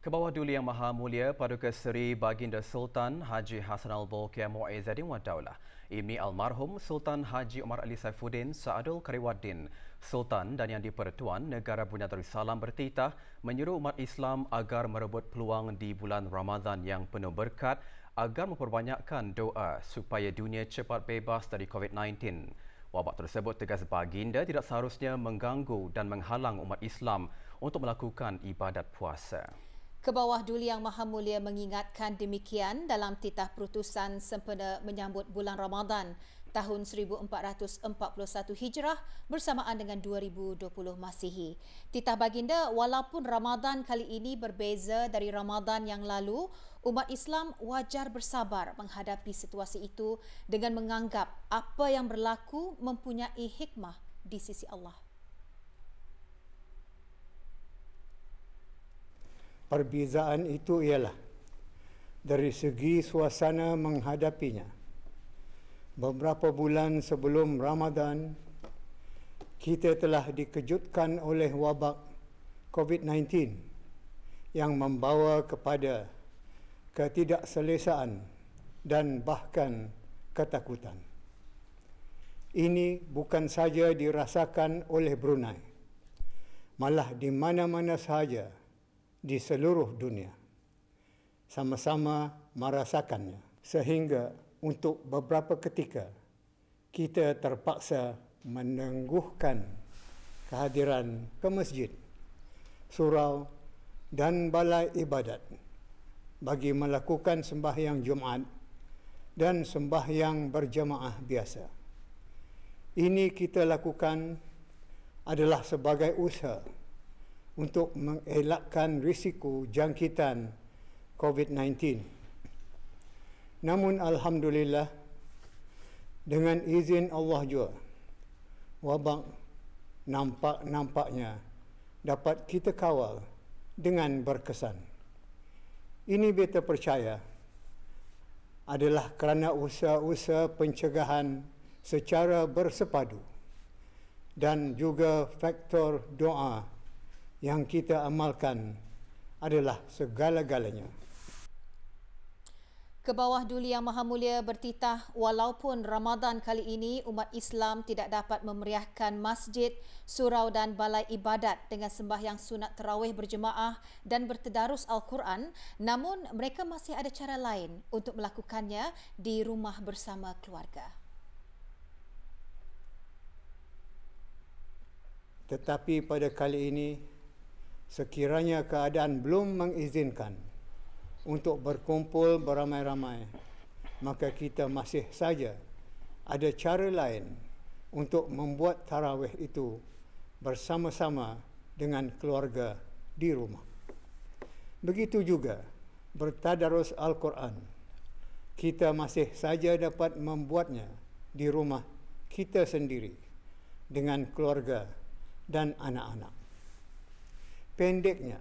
Kebawah Duli Yang Maha Mulia Paduka Seri Baginda Sultan Haji Hassanal Bolkiah Muizzaddin wa Daulah, Ibni Almarhum Sultan Haji Omar Ali Saifuddin Saadul Kariwaddin, Sultan dan Yang di-Pertuan Negara Brunei Darussalam bertitah menyuruh umat Islam agar merebut peluang di bulan Ramadan yang penuh berkat agar memperbanyakkan doa supaya dunia cepat bebas dari COVID-19. Wabak tersebut tegas baginda tidak seharusnya mengganggu dan menghalang umat Islam untuk melakukan ibadat puasa. Kebawah Duli Yang Maha Mulia mengingatkan demikian dalam titah perutusan sempena menyambut bulan Ramadan tahun 1441 Hijrah bersamaan dengan 2020 Masihi. Titah baginda, walaupun Ramadan kali ini berbeza dari Ramadan yang lalu, umat Islam wajar bersabar menghadapi situasi itu dengan menganggap apa yang berlaku mempunyai hikmah di sisi Allah. Perbezaan itu ialah dari segi suasana menghadapinya. Beberapa bulan sebelum Ramadan, kita telah dikejutkan oleh wabak COVID-19 yang membawa kepada ketidakselesaan dan bahkan ketakutan. Ini bukan saja dirasakan oleh Brunei, malah di mana-mana sahaja di seluruh dunia sama-sama merasakannya, sehingga untuk beberapa ketika kita terpaksa menangguhkan kehadiran ke masjid, surau dan balai ibadat bagi melakukan sembahyang Jumaat dan sembahyang berjamaah biasa. Ini kita lakukan adalah sebagai usaha untuk mengelakkan risiko jangkitan COVID-19. Namun alhamdulillah, dengan izin Allah jua, wabak nampaknya dapat kita kawal dengan berkesan. Ini beta percaya adalah kerana usaha-usaha pencegahan secara bersepadu dan juga faktor doa yang kita amalkan adalah segala-galanya. Kebawah Duli Yang Maha Mulia bertitah, walaupun Ramadan kali ini umat Islam tidak dapat memeriahkan masjid, surau dan balai ibadat dengan sembahyang sunat tarawih berjemaah dan bertadarus Al-Quran, namun mereka masih ada cara lain untuk melakukannya di rumah bersama keluarga. Tetapi pada kali ini, sekiranya keadaan belum mengizinkan untuk berkumpul beramai-ramai, maka kita masih saja ada cara lain untuk membuat tarawih itu bersama-sama dengan keluarga di rumah. Begitu juga bertadarus Al-Quran. Kita masih saja dapat membuatnya di rumah kita sendiri dengan keluarga dan anak-anak. Pendeknya,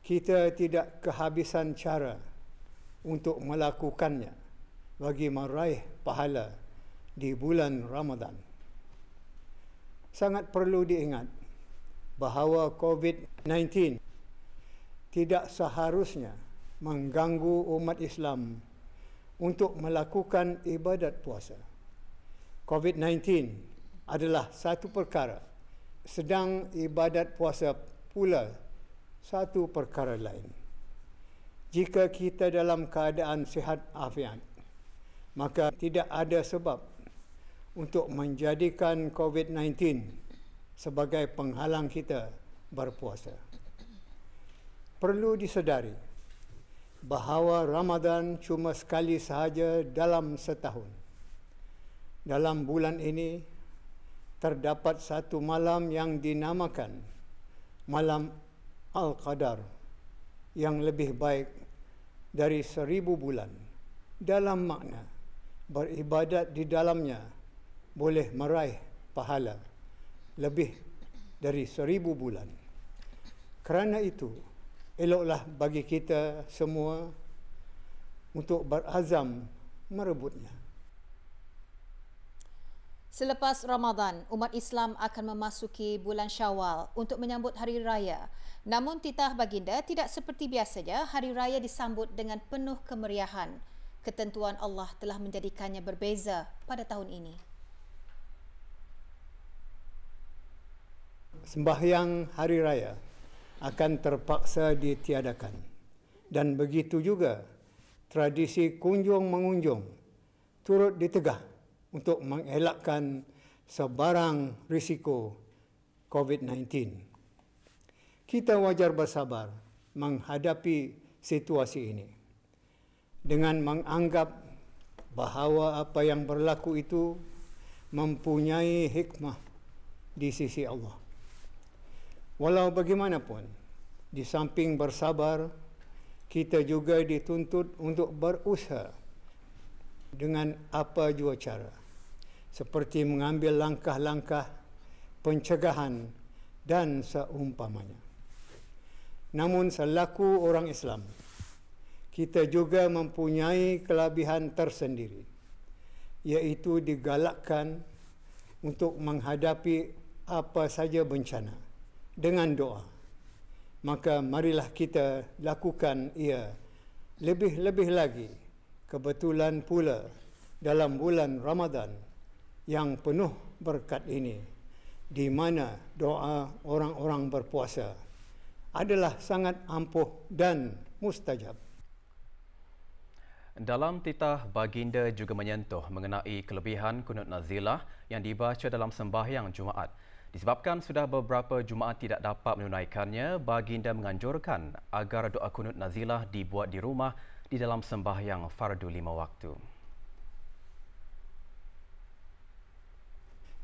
kita tidak kehabisan cara untuk melakukannya bagi meraih pahala di bulan Ramadan. Sangat perlu diingat bahawa COVID-19 tidak seharusnya mengganggu umat Islam untuk melakukan ibadat puasa. COVID-19 adalah satu perkara, sedang ibadat puasa pula satu perkara lain. Jika kita dalam keadaan sihat afiat, maka tidak ada sebab untuk menjadikan COVID-19 sebagai penghalang kita berpuasa. Perlu disedari bahawa Ramadan cuma sekali sahaja dalam setahun. Dalam bulan ini terdapat satu malam yang dinamakan Malam Al-Qadar yang lebih baik dari 1000 bulan. Dalam makna, beribadat di dalamnya boleh meraih pahala lebih dari 1000 bulan. Kerana itu, eloklah bagi kita semua untuk berazam merebutnya. Selepas Ramadan, umat Islam akan memasuki bulan Syawal untuk menyambut Hari Raya. Namun titah baginda tidak seperti biasanya, Hari Raya disambut dengan penuh kemeriahan. Ketentuan Allah telah menjadikannya berbeza pada tahun ini. Sembahyang Hari Raya akan terpaksa ditiadakan. Dan begitu juga tradisi kunjung-mengunjung turut ditegah untuk mengelakkan sebarang risiko COVID-19. Kita wajar bersabar menghadapi situasi ini dengan menganggap bahawa apa yang berlaku itu mempunyai hikmah di sisi Allah. Walau bagaimanapun, di samping bersabar, kita juga dituntut untuk berusaha dengan apa jua cara, seperti mengambil langkah-langkah pencegahan dan seumpamanya. Namun selaku orang Islam, kita juga mempunyai kelebihan tersendiri, iaitu digalakkan untuk menghadapi apa saja bencana dengan doa. Maka marilah kita lakukan ia lebih-lebih lagi, kebetulan pula dalam bulan Ramadan yang penuh berkat ini, di mana doa orang-orang berpuasa adalah sangat ampuh dan mustajab. Dalam titah baginda juga menyentuh mengenai kelebihan kunut nazilah yang dibaca dalam sembahyang Jumaat. Disebabkan sudah beberapa Jumaat tidak dapat menunaikannya, baginda menganjurkan agar doa kunut nazilah dibuat di rumah di dalam sembahyang fardu 5 waktu.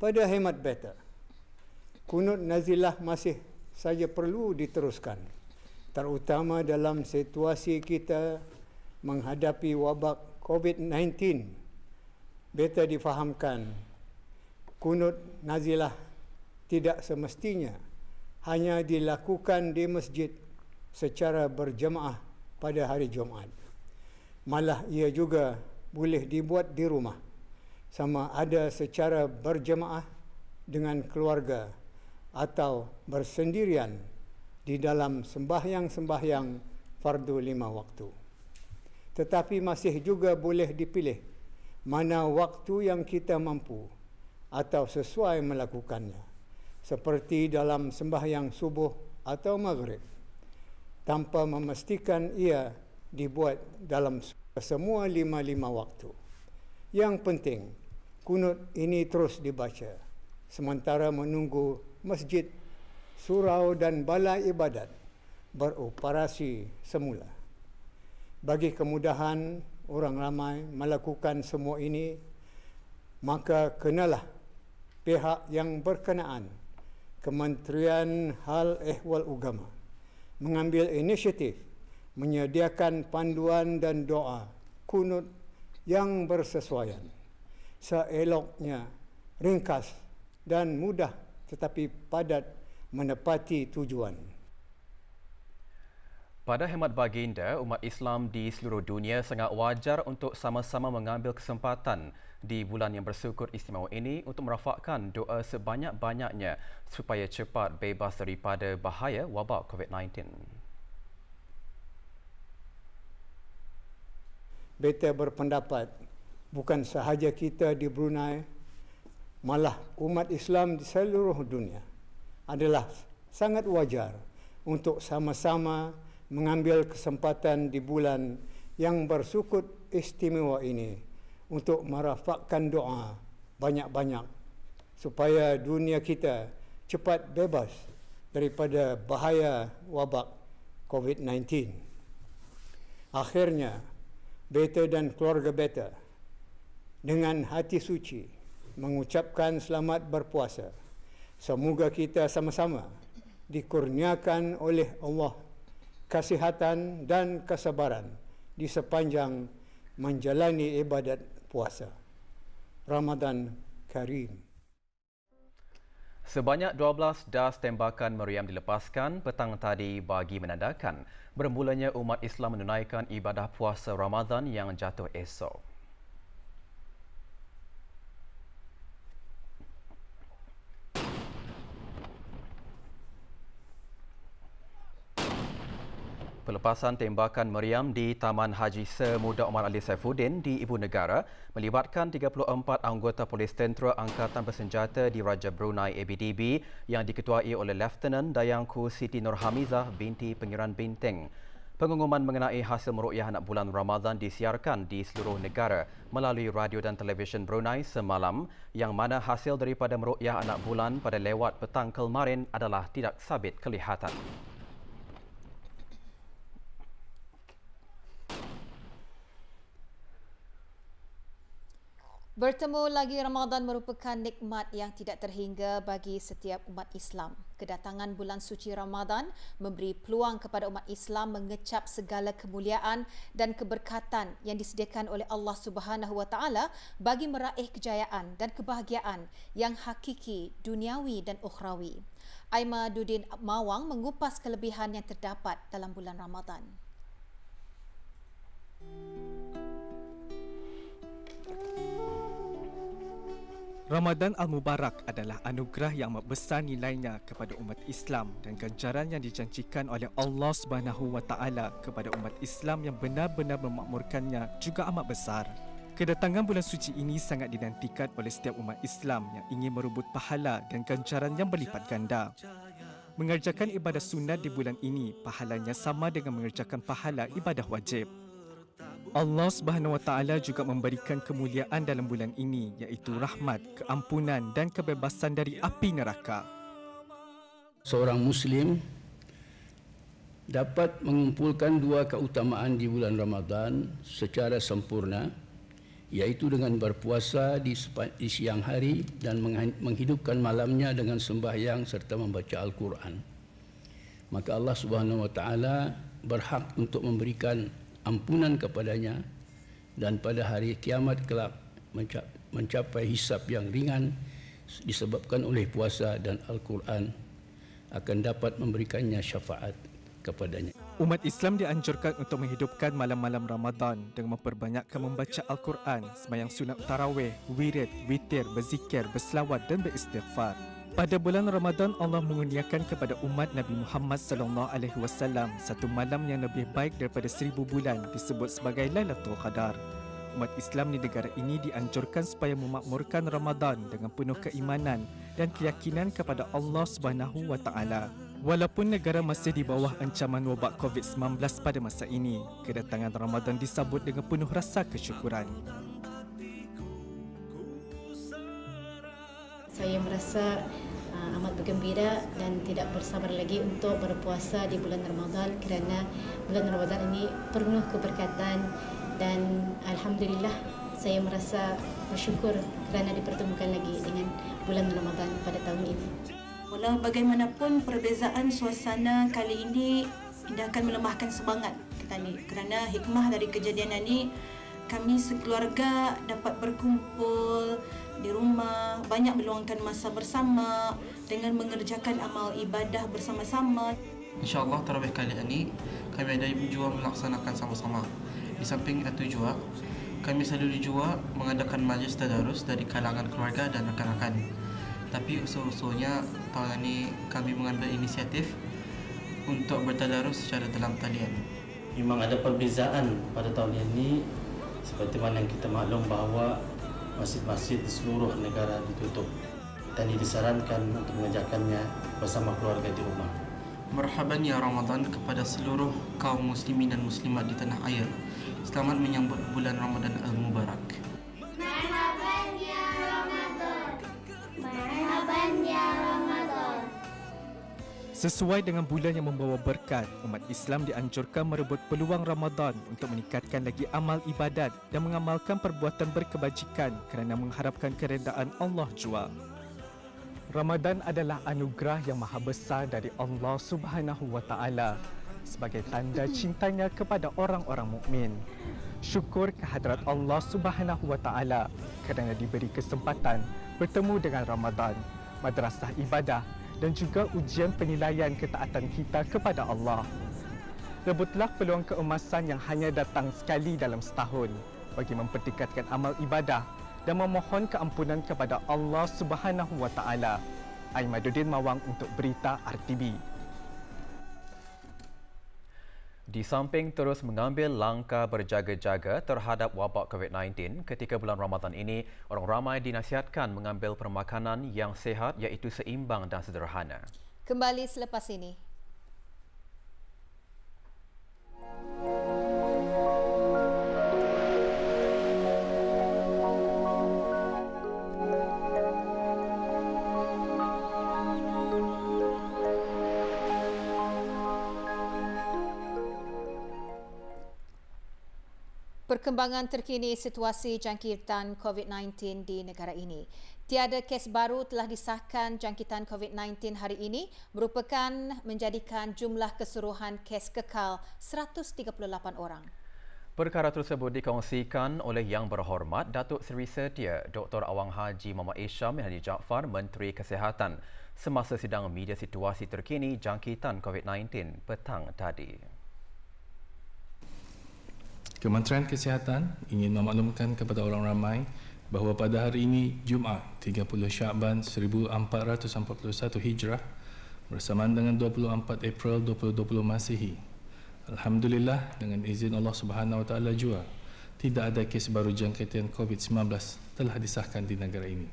Pada hemat beta, kunut nazilah masih saja perlu diteruskan, terutama dalam situasi kita menghadapi wabak COVID-19. Beta difahamkan kunut nazilah tidak semestinya hanya dilakukan di masjid secara berjemaah pada hari Jumaat. Malah ia juga boleh dibuat di rumah, sama ada secara berjemaah dengan keluarga atau bersendirian di dalam sembahyang-sembahyang fardu 5 waktu. Tetapi masih juga boleh dipilih mana waktu yang kita mampu atau sesuai melakukannya, seperti dalam sembahyang subuh atau maghrib, tanpa memastikan ia dibuat dalam semua 5 waktu. Yang penting, kunut ini terus dibaca sementara menunggu masjid, surau dan balai ibadat beroperasi semula. Bagi kemudahan orang ramai melakukan semua ini, maka kenalah pihak yang berkenaan, Kementerian Hal Ehwal Agama, mengambil inisiatif menyediakan panduan dan doa kunut yang bersesuaian, seeloknya ringkas dan mudah tetapi padat menepati tujuan. Pada hemat baginda, umat Islam di seluruh dunia sangat wajar untuk sama-sama mengambil kesempatan di bulan yang bersyukur istimewa ini untuk merafakkan doa sebanyak-banyaknya supaya cepat bebas daripada bahaya wabak COVID-19. Beta berpendapat bukan sahaja kita di Brunei, malah umat Islam di seluruh dunia adalah sangat wajar untuk sama-sama mengambil kesempatan di bulan yang bersyukur istimewa ini untuk merafakkan doa banyak-banyak supaya dunia kita cepat bebas daripada bahaya wabak COVID-19. Akhirnya, beta dan keluarga beta dengan hati suci mengucapkan selamat berpuasa. Semoga kita sama-sama dikurniakan oleh Allah kesihatan dan kesabaran di sepanjang menjalani ibadat puasa. Ramadan Karim. Sebanyak 12 das tembakan meriam dilepaskan petang tadi bagi menandakan bermulanya umat Islam menunaikan ibadah puasa Ramadan yang jatuh esok. Pelepasan tembakan meriam di Taman Haji Semuda Omar Ali Saifuddin di Ibu Negara melibatkan 34 anggota Polis Tentera Angkatan Bersenjata di Raja Brunei ABDB yang diketuai oleh Lieutenant Dayangku Siti Nurhamizah binti Pangeran Bintang. Pengumuman mengenai hasil meruqyah anak bulan Ramadan disiarkan di seluruh negara melalui radio dan televisyen Brunei semalam, yang mana hasil daripada meruqyah anak bulan pada lewat petang kemarin adalah tidak sabit kelihatan. Bertemu lagi Ramadan merupakan nikmat yang tidak terhingga bagi setiap umat Islam. Kedatangan bulan suci Ramadan memberi peluang kepada umat Islam mengecap segala kemuliaan dan keberkatan yang disediakan oleh Allah Subhanahu Wa Taala bagi meraih kejayaan dan kebahagiaan yang hakiki, duniawi dan ukhrawi. Aimaduddin Mawang mengupas kelebihan yang terdapat dalam bulan Ramadan. Ramadan Al-Mubarak adalah anugerah yang amat besar nilainya kepada umat Islam dan ganjaran yang dijanjikan oleh Allah Subhanahu Wa Taala kepada umat Islam yang benar-benar memakmurkannya juga amat besar. Kedatangan bulan suci ini sangat dinantikan oleh setiap umat Islam yang ingin merebut pahala dan ganjaran yang berlipat ganda. Mengerjakan ibadah sunat di bulan ini pahalanya sama dengan mengerjakan pahala ibadah wajib. Allah Subhanahu Wa Taala juga memberikan kemuliaan dalam bulan ini, iaitu rahmat, keampunan dan kebebasan dari api neraka. Seorang Muslim dapat mengumpulkan dua keutamaan di bulan Ramadan secara sempurna, iaitu dengan berpuasa di siang hari dan menghidupkan malamnya dengan sembahyang serta membaca Al-Quran. Maka Allah Subhanahu Wa Taala berhak untuk memberikan ampunan kepadanya, dan pada hari kiamat kelak mencapai hisab yang ringan disebabkan oleh puasa, dan Al-Quran akan dapat memberikannya syafaat kepadanya. Umat Islam dianjurkan untuk menghidupkan malam-malam Ramadan dengan memperbanyakkan membaca Al-Quran, sembahyang sunat tarawih, wirid, witir, berzikir, berselawat dan beristighfar. Pada bulan Ramadan, Allah mengurniakan kepada umat Nabi Muhammad SAW satu malam yang lebih baik daripada 1000 bulan, disebut sebagai Lailatul Qadar. Umat Islam di negara ini dianjurkan supaya memakmurkan Ramadan dengan penuh keimanan dan keyakinan kepada Allah Subhanahu Wa Taala. Walaupun negara masih di bawah ancaman wabak COVID-19 pada masa ini, kedatangan Ramadan disambut dengan penuh rasa kesyukuran. Saya merasa amat bergembira dan tidak bersabar lagi untuk berpuasa di bulan Ramadan, kerana bulan Ramadan ini penuh keberkatan, dan alhamdulillah saya merasa bersyukur kerana dipertemukan lagi dengan bulan Ramadan pada tahun ini. Walau bagaimanapun perbezaan suasana kali ini tidak akan melemahkan semangat kita ni, kerana hikmah dari kejadian ini kami sekeluarga dapat berkumpul di rumah, banyak meluangkan masa bersama dengan mengerjakan amal ibadah bersama-sama. InsyaAllah tarawih kali ini kami ada jua melaksanakan sama-sama. Di samping itu juga kami selalu juga mengadakan majlis tadarus dari kalangan keluarga dan rakan-rakan. Tapi usul-usulnya tahun ini kami mengambil inisiatif untuk bertadarus secara dalam talian. Memang ada perbezaan pada tahun ini, seperti mana yang kita maklum bahawa masjid-masjid di seluruh negara ditutup dan disarankan untuk mengerjakannya bersama keluarga di rumah. Marhaban ya Ramadan kepada seluruh kaum muslimin dan muslimat di tanah air. Selamat menyambut bulan Ramadan Al-Mubarak. Marhaban ya Ramadan. Marhaban ya Ramadan. Sesuai dengan bulan yang membawa berkat, umat Islam dianjurkan merebut peluang Ramadan untuk meningkatkan lagi amal ibadat dan mengamalkan perbuatan berkebajikan kerana mengharapkan keredaan Allah jua. Ramadan adalah anugerah yang maha besar dari Allah Subhanahu Wa Taala sebagai tanda cintanya kepada orang-orang mukmin. Syukur kehadrat Allah Subhanahu Wa Taala kerana diberi kesempatan bertemu dengan Ramadan, madrasah ibadah dan juga ujian penilaian ketaatan kita kepada Allah. Rebutlah peluang keemasan yang hanya datang sekali dalam setahun bagi mempertingkatkan amal ibadah dan memohon keampunan kepada Allah Subhanahu Wa Taala. Aimaduddin Mawang untuk Berita RTB. Di samping terus mengambil langkah berjaga-jaga terhadap wabak COVID-19, ketika bulan Ramadan ini, orang ramai dinasihatkan mengambil permakanan yang sihat iaitu seimbang dan sederhana. Kembali selepas ini. Perkembangan terkini situasi jangkitan COVID-19 di negara ini. Tiada kes baru telah disahkan jangkitan COVID-19 hari ini, merupakan menjadikan jumlah keseluruhan kes kekal 138 orang. Perkara tersebut dikongsikan oleh Yang Berhormat Datuk Seri Setia Dr. Awang Haji Muhammad Isham Bin Haji Jaafar, Menteri Kesihatan, semasa sidang media situasi terkini jangkitan COVID-19 petang tadi. Kementerian Kesihatan ingin memaklumkan kepada orang ramai bahawa pada hari ini, Jumaat 30 Syakban 1441 Hijrah bersamaan dengan 24 April 2020 Masihi, alhamdulillah dengan izin Allah Subhanahu Wa Taala jua, tidak ada kes baru jangkitan COVID-19 telah disahkan di negara ini.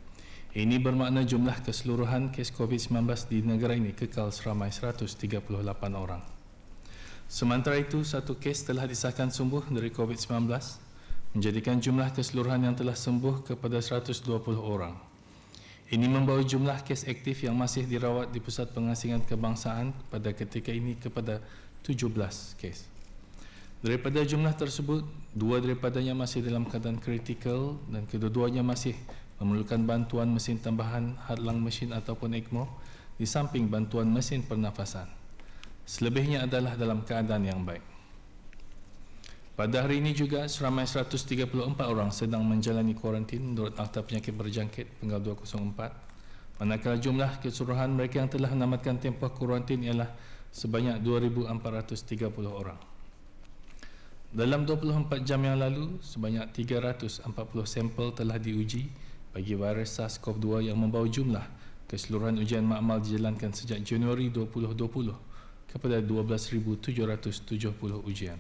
Ini bermakna jumlah keseluruhan kes COVID-19 di negara ini kekal seramai 138 orang. Sementara itu, satu kes telah disahkan sembuh dari COVID-19, menjadikan jumlah keseluruhan yang telah sembuh kepada 120 orang. Ini membawa jumlah kes aktif yang masih dirawat di Pusat Pengasingan Kebangsaan pada ketika ini kepada 17 kes. Daripada jumlah tersebut, 2 daripadanya masih dalam keadaan kritikal dan kedua-duanya masih memerlukan bantuan mesin tambahan hadlang mesin ataupun ECMO di samping bantuan mesin pernafasan. Selebihnya adalah dalam keadaan yang baik. Pada hari ini juga, seramai 134 orang sedang menjalani kuarantin menurut Akta Penyakit Berjangkit Penggal 204, manakala jumlah keseluruhan mereka yang telah menamatkan tempoh kuarantin ialah sebanyak 2,430 orang. Dalam 24 jam yang lalu, sebanyak 340 sampel telah diuji bagi virus SARS-CoV-2 yang membawa jumlah keseluruhan ujian makmal dijalankan sejak Januari 2020 kepada 12,770 ujian.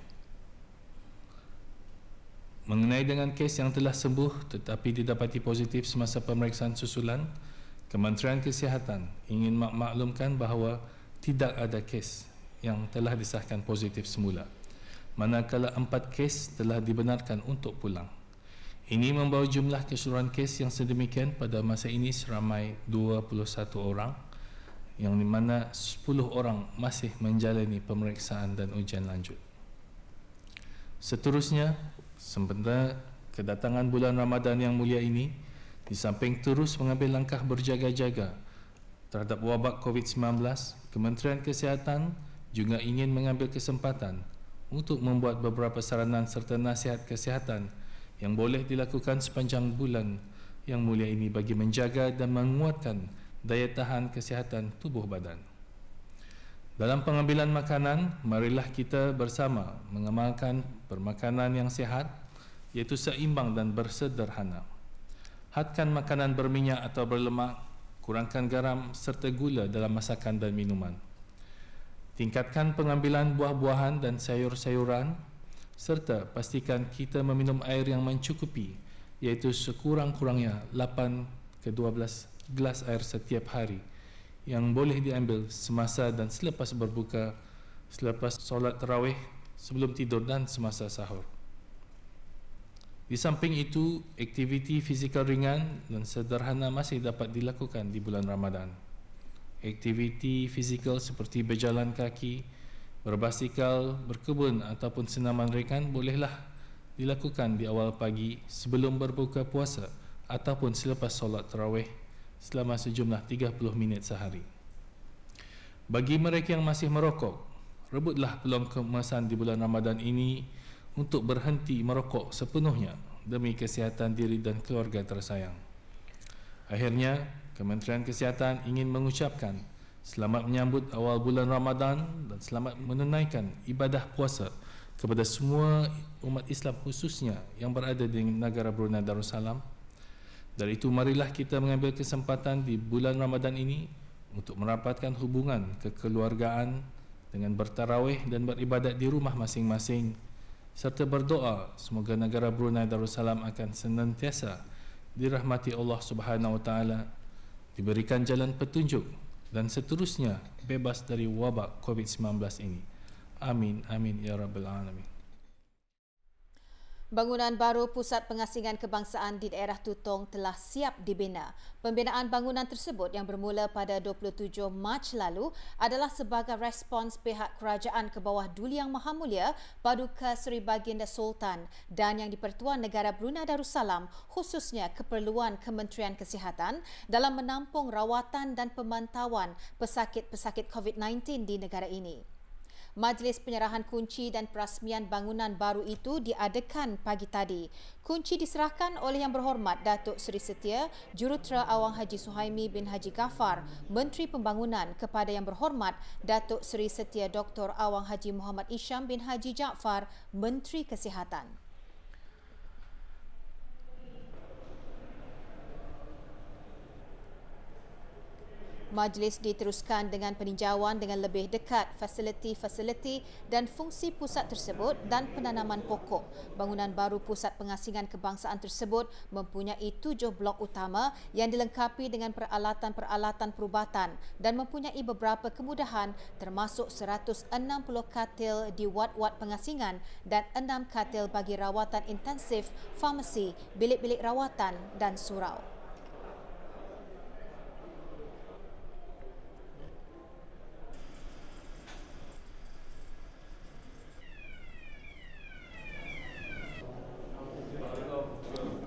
Mengenai dengan kes yang telah sembuh tetapi didapati positif semasa pemeriksaan susulan, Kementerian Kesihatan ingin maklumkan bahawa tidak ada kes yang telah disahkan positif semula, manakala 4 kes telah dibenarkan untuk pulang. Ini membawa jumlah keseluruhan kes yang sedemikian pada masa ini seramai 21 orang, yang di mana 10 orang masih menjalani pemeriksaan dan ujian lanjut. Seterusnya, sempena kedatangan bulan Ramadan yang mulia ini, di samping terus mengambil langkah berjaga-jaga terhadap wabak COVID-19, Kementerian Kesihatan juga ingin mengambil kesempatan untuk membuat beberapa saranan serta nasihat kesihatan yang boleh dilakukan sepanjang bulan yang mulia ini bagi menjaga dan menguatkan daya tahan kesihatan tubuh badan. Dalam pengambilan makanan, marilah kita bersama mengamalkan permakanan yang sihat, iaitu seimbang dan bersederhana. Hadkan makanan berminyak atau berlemak, kurangkan garam serta gula dalam masakan dan minuman. Tingkatkan pengambilan buah-buahan dan sayur-sayuran, serta pastikan kita meminum air yang mencukupi, iaitu sekurang-kurangnya 8 ke 12 gelas air setiap hari yang boleh diambil semasa dan selepas berbuka, selepas solat tarawih, sebelum tidur dan semasa sahur. Di samping itu, aktiviti fizikal ringan dan sederhana masih dapat dilakukan di bulan Ramadan. Aktiviti fizikal seperti berjalan kaki, berbasikal, berkebun ataupun senaman ringan bolehlah dilakukan di awal pagi sebelum berbuka puasa ataupun selepas solat tarawih selama sejumlah 30 minit sehari. Bagi mereka yang masih merokok, rebutlah peluang keemasan di bulan Ramadan ini untuk berhenti merokok sepenuhnya demi kesihatan diri dan keluarga tersayang. Akhirnya, Kementerian Kesihatan ingin mengucapkan selamat menyambut awal bulan Ramadan dan selamat menunaikan ibadah puasa kepada semua umat Islam, khususnya yang berada di negara Brunei Darussalam. Dari itu, marilah kita mengambil kesempatan di bulan Ramadan ini untuk merapatkan hubungan kekeluargaan dengan bertarawih dan beribadat di rumah masing-masing serta berdoa semoga negara Brunei Darussalam akan senantiasa dirahmati Allah Subhanahu Wa Taala, diberikan jalan petunjuk dan seterusnya bebas dari wabak COVID-19 ini. Amin, amin ya rabbal alamin. Bangunan baru Pusat Pengasingan Kebangsaan di daerah Tutong telah siap dibina. Pembinaan bangunan tersebut yang bermula pada 27 Mac lalu adalah sebagai respons pihak kerajaan ke bawah Duli Yang Maha Mulia Paduka Seri Baginda Sultan dan Yang di-Pertuan Negara Brunei Darussalam, khususnya keperluan Kementerian Kesihatan dalam menampung rawatan dan pemantauan pesakit-pesakit COVID-19 di negara ini. Majlis penyerahan kunci dan perasmian bangunan baru itu diadakan pagi tadi. Kunci diserahkan oleh Yang Berhormat Datuk Seri Setia, Jurutera Awang Haji Suhaimi bin Haji Ghaffar, Menteri Pembangunan, kepada Yang Berhormat Datuk Seri Setia Dr. Awang Haji Muhammad Isham bin Haji Jaafar, Menteri Kesihatan. Majlis diteruskan dengan peninjauan dengan lebih dekat fasiliti-fasiliti dan fungsi pusat tersebut dan penanaman pokok. Bangunan baru Pusat Pengasingan Kebangsaan tersebut mempunyai 7 blok utama yang dilengkapi dengan peralatan-peralatan perubatan dan mempunyai beberapa kemudahan termasuk 160 katil di wad-wad pengasingan dan 6 katil bagi rawatan intensif, farmasi, bilik-bilik rawatan dan surau.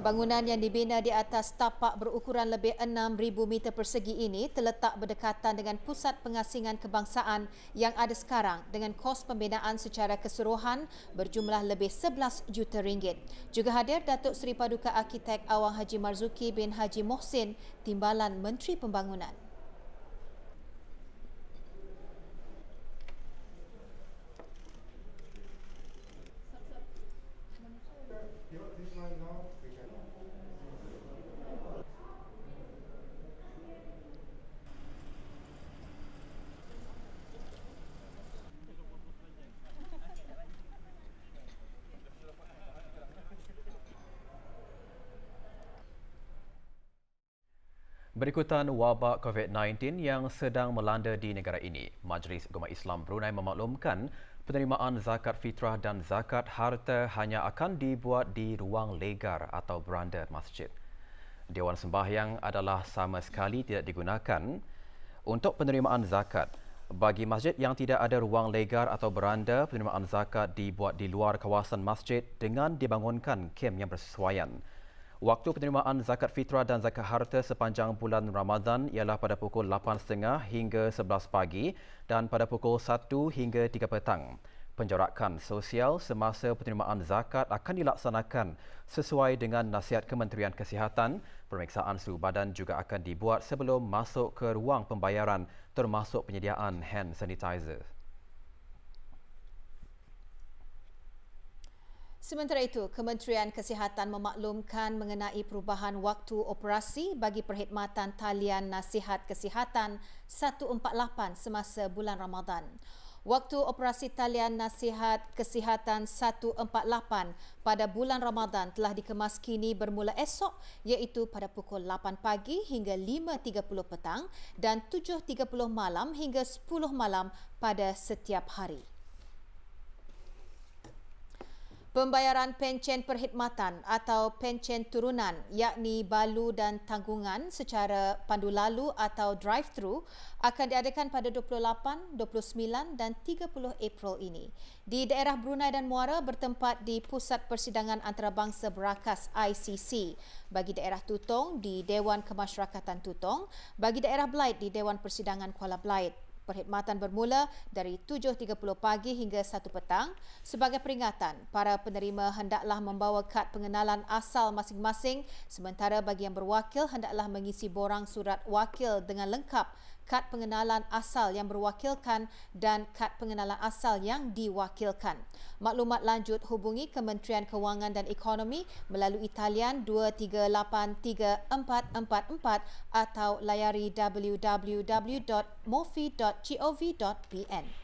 Bangunan yang dibina di atas tapak berukuran lebih 6,000 meter persegi ini terletak berdekatan dengan Pusat Pengasingan Kebangsaan yang ada sekarang dengan kos pembinaan secara keseluruhan berjumlah lebih 11 juta ringgit. Juga hadir Datuk Seri Paduka Arkitek Awang Haji Marzuki bin Haji Mohsin, Timbalan Menteri Pembangunan. Berikutan wabak COVID-19 yang sedang melanda di negara ini, Majlis Agama Islam Brunei memaklumkan penerimaan zakat fitrah dan zakat harta hanya akan dibuat di ruang legar atau beranda masjid. Dewan Sembahyang adalah sama sekali tidak digunakan untuk penerimaan zakat. Bagi masjid yang tidak ada ruang legar atau beranda, penerimaan zakat dibuat di luar kawasan masjid dengan dibangunkan kem yang bersesuaian. Waktu penerimaan zakat fitrah dan zakat harta sepanjang bulan Ramadan ialah pada pukul 8.30 hingga 11 pagi dan pada pukul 1 hingga 3 petang. Penjarakan sosial semasa penerimaan zakat akan dilaksanakan sesuai dengan nasihat Kementerian Kesihatan. Pemeriksaan suhu badan juga akan dibuat sebelum masuk ke ruang pembayaran termasuk penyediaan hand sanitizer. Sementara itu, Kementerian Kesihatan memaklumkan mengenai perubahan waktu operasi bagi perkhidmatan talian nasihat kesihatan 148 semasa bulan Ramadan. Waktu operasi talian nasihat kesihatan 148 pada bulan Ramadan telah dikemas kini bermula esok iaitu pada pukul 8 pagi hingga 5.30 petang dan 7.30 malam hingga 10 malam pada setiap hari. Pembayaran pencen perkhidmatan atau pencen turunan yakni balu dan tanggungan secara pandu lalu atau drive-thru akan diadakan pada 28, 29 dan 30 April ini. Di daerah Brunei dan Muara bertempat di Pusat Persidangan Antarabangsa Berakas ICC. Bagi daerah Tutong di Dewan Kemasyarakatan Tutong, bagi daerah Belait di Dewan Persidangan Kuala Belait. Perkhidmatan bermula dari 7.30 pagi hingga 1 petang. Sebagai peringatan, para penerima hendaklah membawa kad pengenalan asal masing-masing, sementara bagi yang berwakil hendaklah mengisi borang surat wakil dengan lengkap kad pengenalan asal yang berwakilkan dan kad pengenalan asal yang diwakilkan. Maklumat lanjut hubungi Kementerian Kewangan dan Ekonomi melalui talian 23834444 atau layari www.mofi.gov.pn.